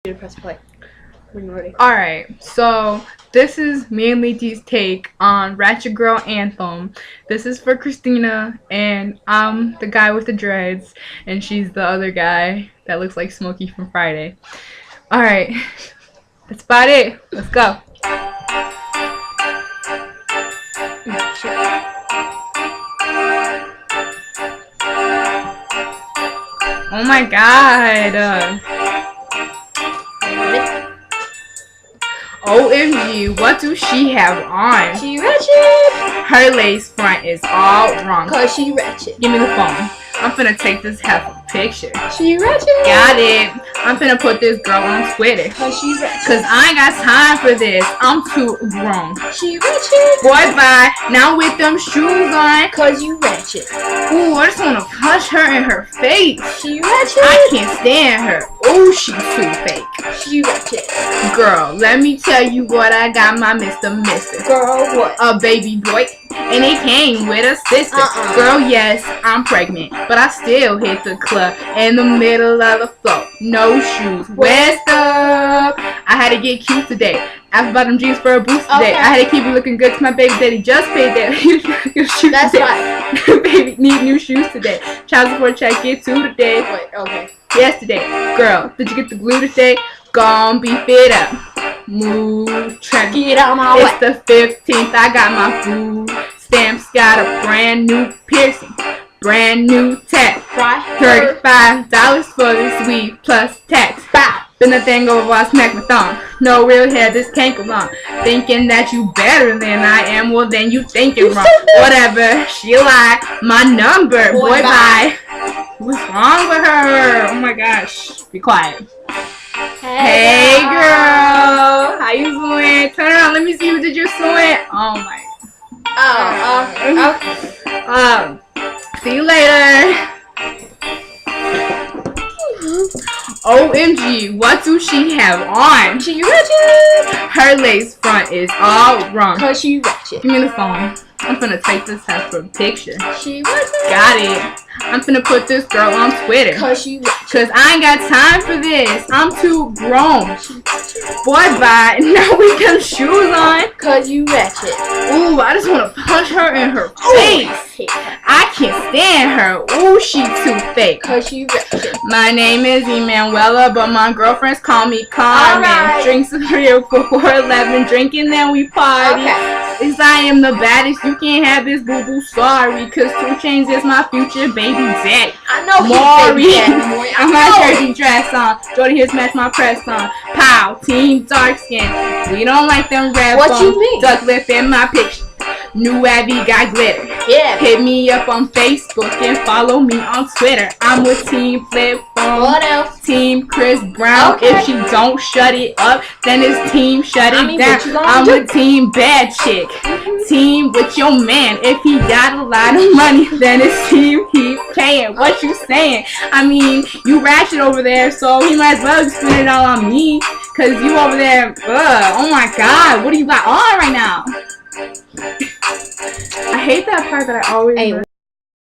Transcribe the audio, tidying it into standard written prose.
to press play when you're ready. Alright, so this is me and Lethe's take on Ratchet Girl Anthem. This is for Christina, and I'm the guy with the dreads, and she's the other guy that looks like Smokey from Friday. Alright, that's about it. Let's go. Oh my god. OMG, what do she have on? She ratchet. Her lace front is all wrong. Cause she ratchet. Give me the phone. I'm finna take this half a picture. She ratchet. Got it. I'm finna put this girl on Twitter. Cause she ratchet. Cause I ain't got time for this. I'm too grown. She ratchet. Boy, bye. Now with them shoes on. Cause you ratchet. Ooh, I just wanna punch her in her face. She ratchet. I can't stand her. Ooh, she's too fake. She ratchet. Girl, let me tell you what I got my Mr. Girl, what? A baby boy, and it came with a sister. Girl, yes, I'm pregnant, but I still hit the club in the middle of the floor. No shoes. West up. I had to get cute today. After bought them jeans for a boost today. I had to keep it looking good 'cause my baby daddy just paid that. That's right. Baby need new shoes today. Child support check get two today. Wait, okay. Yesterday. Girl, did you get the glue today? Gon' be fit up. Move, track. Get out my way. It's the 15th. I got my food stamps. Got a brand new piercing, brand new tech. $35 for this weed plus tax. Been the thing over while I smack my thumb. No real hair, this can't go wrong. Thinking that you better than I am, well then you thinking wrong. Whatever, she lied. My number, boy bye. What's wrong with her? Oh my gosh. Be quiet. Hey girl, how you doing? Turn around, let me see who did your sewing. Oh my. Okay. See you later. OMG, what do she have on? She ratchet. Her lace front is all wrong. Cause she ratchet. Give me the phone. I'm finna take this half for a picture. She ratchet. Got it. I'm finna put this girl on Twitter. Cause she ratchet. Cause I ain't got time for this. I'm too grown. Boy, bye. Now with them shoes on. Cause you ratchet. Ooh, I just wanna punch her in her face. I can't stand her. Ooh, she too fake. Cause she ratchet. My name is Emanuela, but my girlfriends call me Carmen. Right. Drink some real before 11, drinking then we party. Okay. Cause I am the baddest, you can't have this boo-boo, sorry. Cause 2 Chainz is my future baby daddy. I know Maury. Maury. I'm my churchy dress on. Jody here's match my press on. Pow, team dark skin. We don't like them red What phones. you mean? Duck lip in my picture. New Abby got glitter. Yeah. Hit me up on Facebook and follow me on Twitter. I'm with Team Flip Phone. What else? Team Chris Brown. Okay. If she don't shut it up, then it's Team Shut It Down. What you gonna I'm do? with Team Bad Chick. Team with your man. If he got a lot of money, then it's Team He Paying. What you saying? I mean, you ratchet over there, so he might as well spend it all on me. Cause you over there, oh my god, what do you got on right now? I hate that part that I always